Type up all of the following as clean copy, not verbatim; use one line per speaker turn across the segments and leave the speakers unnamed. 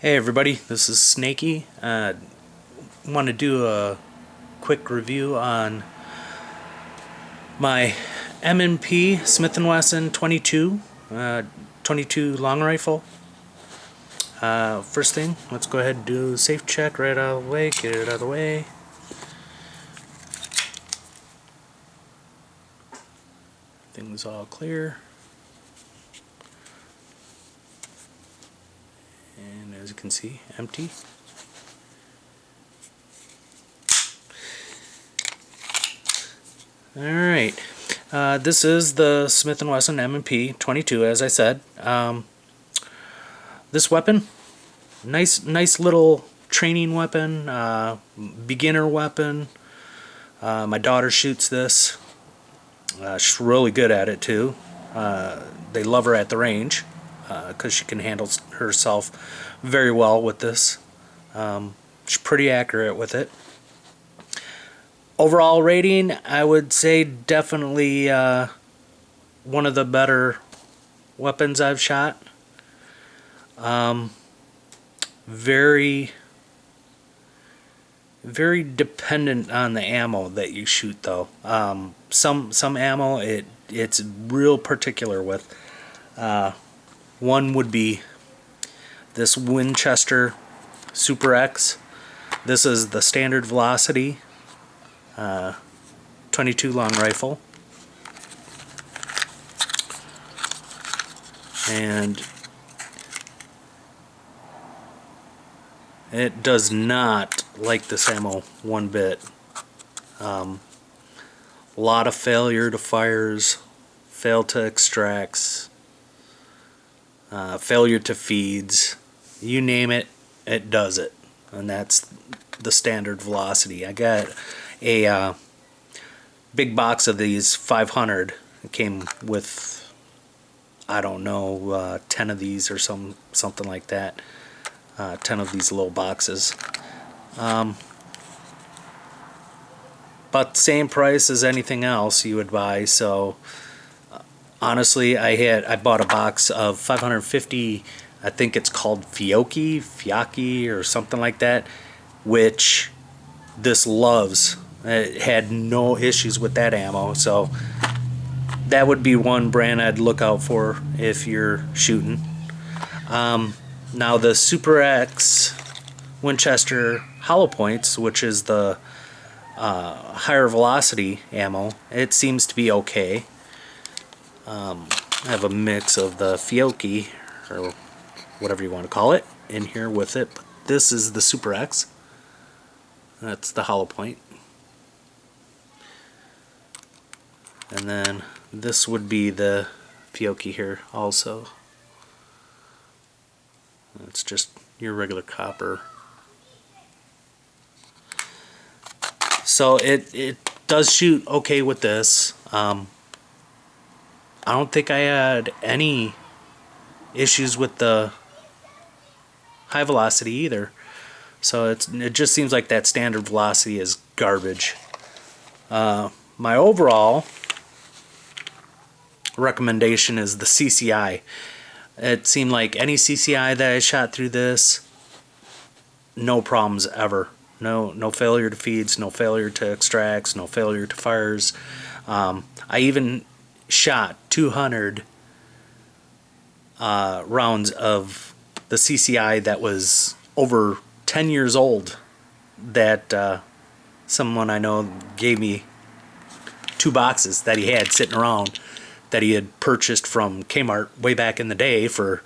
Hey everybody, this is Snaky. Want to do a quick review on my M&P Smith & Wesson 22 long rifle. First thing, let's go ahead and do a safe check right out of the way, get it out of the way. Things all clear. And as you can see, empty. Alright, this is the Smith & Wesson M&P 22, as I said. This weapon, nice little training weapon, beginner weapon. My daughter shoots this. She's really good at it too. They love her at the range because she can handle herself very well with this. She's pretty accurate with it. Overall rating, I would say definitely one of the better weapons I've shot. Very dependent on the ammo that you shoot though. Some ammo it's real particular with. One would be this Winchester Super X. This is the standard velocity 22 long rifle, and it does not like this ammo one bit. A lot of failure to fires, fail to extracts, failure to feeds, you name it, it does it. And that's the standard velocity. I got a big box of these 500. It came with, I don't know, 10 of these or something like that. 10 of these little boxes. But same price as anything else you would buy. So honestly, I bought a box of 550. I think it's called Fiocchi or something like that, which this loves. It had no issues with that ammo, so that would be one brand I'd look out for if you're shooting. Now the Super X Winchester hollow points, which is the higher velocity ammo, it seems to be okay. I have a mix of the Fiocchi, or whatever you want to call it, in here with it. But this is the Super X. That's the hollow point. And then this would be the Fiocchi here also. It's just your regular copper. So it does shoot okay with this. I don't think I had any issues with the high velocity either. So it just seems like that standard velocity is garbage. My overall recommendation is the CCI. It seemed like any CCI that I shot through this, no problems ever. No failure to feeds, no failure to extracts, no failure to fires. I even shot 200 rounds of the CCI that was over 10 years old, that someone I know gave me 2 boxes that he had sitting around that he had purchased from Kmart way back in the day for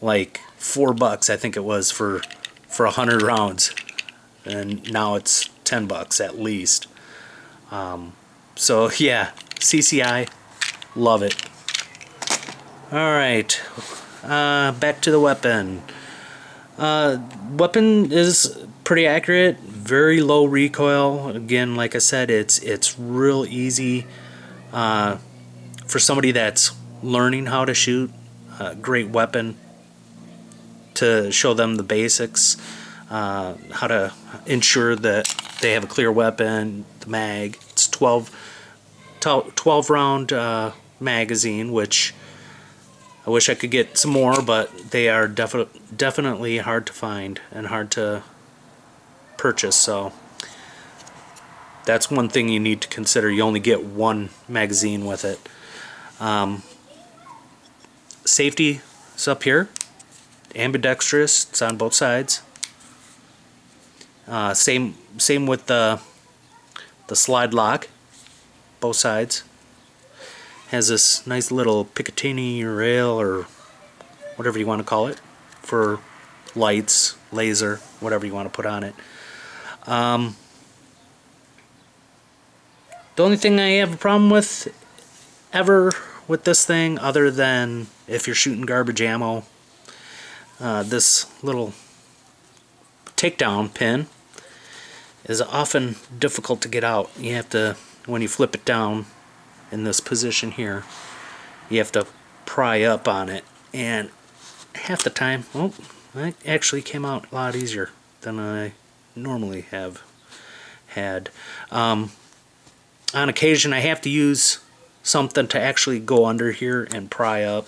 like $4, I think it was, for 100 rounds, and now it's $10 at least. So yeah, CCI, love it. Alright, back to the weapon. Weapon is pretty accurate, very low recoil. Again, like I said, it's real easy for somebody that's learning how to shoot. Great weapon to show them the basics, how to ensure that they have a clear weapon, the mag. It's 12 round magazine, which I wish I could get some more, but they are definitely hard to find and hard to purchase, so that's one thing you need to consider. You only get one magazine with it. Safety is up here. Ambidextrous, it's on both sides. Same with the slide lock, both sides. Has this nice little Picatinny rail, or whatever you want to call it, for lights, laser, whatever you want to put on it. The only thing I have a problem with ever with this thing, other than if you're shooting garbage ammo, this little takedown pin is often difficult to get out. You have to, when you flip it down in this position here, you have to pry up on it, and half the time, oh, that actually came out a lot easier than I normally have had. On occasion, I have to use something to actually go under here and pry up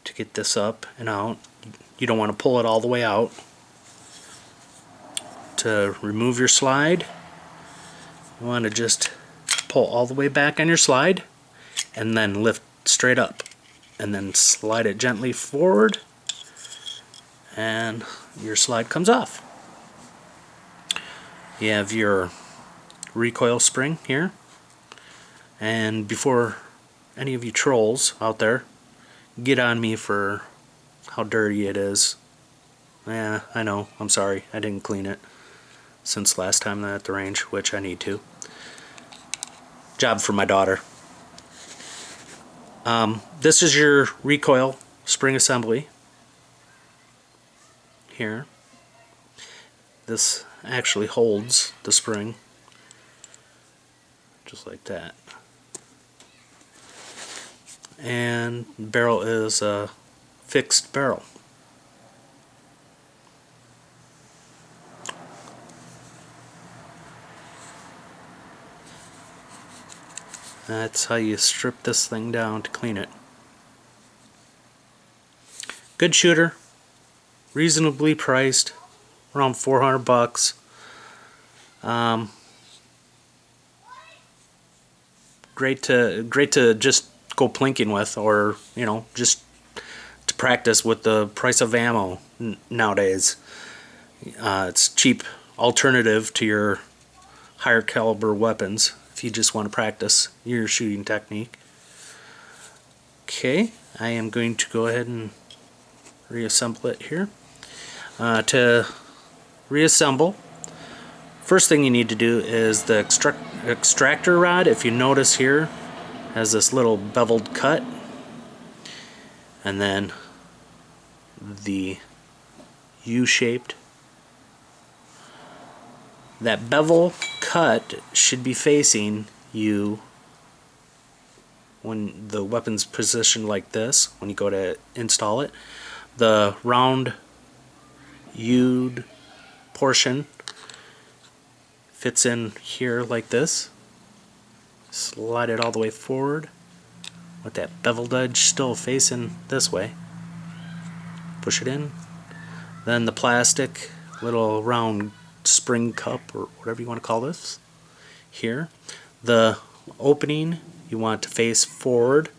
to get this up and out. You don't want to pull it all the way out. To remove your slide, you want to just pull all the way back on your slide and then lift straight up and then slide it gently forward, and your slide comes off. You have your recoil spring here, and before any of you trolls out there get on me for how dirty it is, yeah, I know, I'm sorry, I didn't clean it since last time at the range, which I need to. Job for my daughter. This is your recoil spring assembly here. This actually holds the spring just like that, and the barrel is a fixed barrel. That's how you strip this thing down to clean it. Good shooter, reasonably priced, around $400. Great to just go plinking with, or just to practice with the price of ammo nowadays. It's cheap alternative to your higher caliber weapons if you just want to practice your shooting technique. Okay, I am going to go ahead and reassemble it here. To reassemble, first thing you need to do is the extractor rod. If you notice here, has this little beveled cut, and then the U-shaped. That bevel cut should be facing you when the weapon's positioned like this, when you go to install it. The round U portion fits in here like this. Slide it all the way forward with that beveled edge still facing this way. Push it in. Then the plastic little round spring cup, or whatever you want to call this, here. The opening you want to face forward,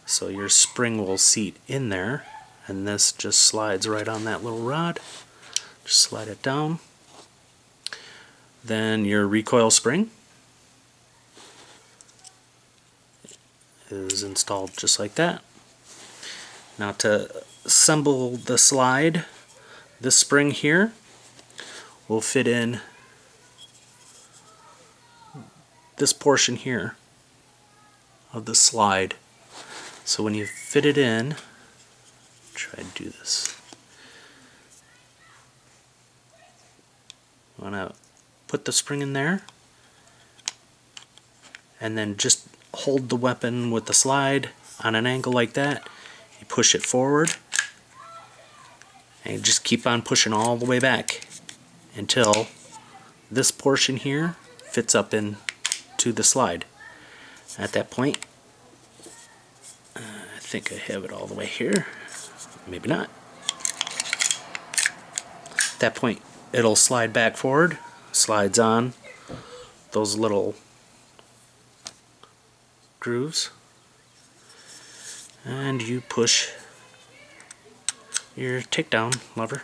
so your spring will seat in there, and this just slides right on that little rod. Just slide it down. Then your recoil spring is installed just like that. Now to assemble the slide, this spring here will fit in this portion here of the slide. So when you fit it in, try to do this. You want to put the spring in there, and then just hold the weapon with the slide on an angle like that. You push it forward, and you just keep on pushing all the way back until this portion here fits up into the slide. At that point, think I have it all the way here. Maybe not. At that point, it'll slide back forward, slides on those little grooves, and you push your takedown lever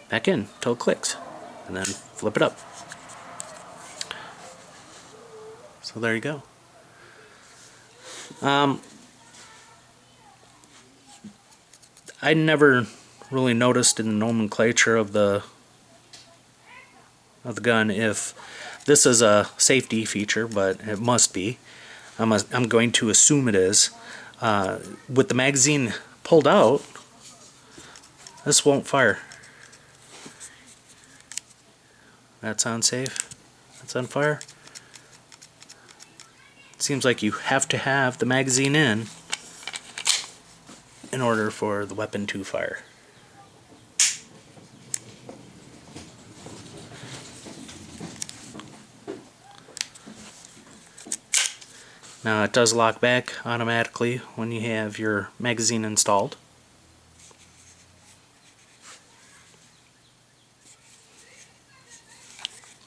back in until it clicks, and then flip it up. So there you go. I never really noticed in the nomenclature of the gun if this is a safety feature, but it must be. I'm going to assume it is. With the magazine pulled out, this won't fire. That's on safe. That's on fire. It seems like you have to have the magazine in order for the weapon to fire. Now it does lock back automatically when you have your magazine installed.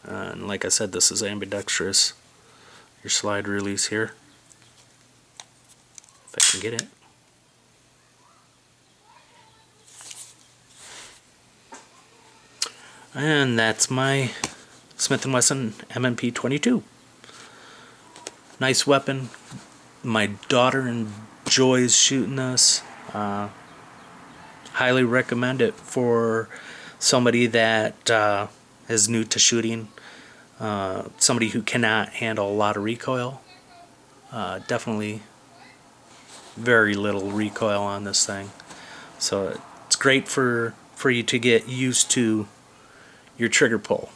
And like I said, this is ambidextrous. Your slide release here, if I can get it. And that's my Smith & Wesson M&P 22. Nice weapon. My daughter enjoys shooting this. Highly recommend it for somebody that is new to shooting. Somebody who cannot handle a lot of recoil. Definitely very little recoil on this thing. So it's great for you to get used to your trigger pull.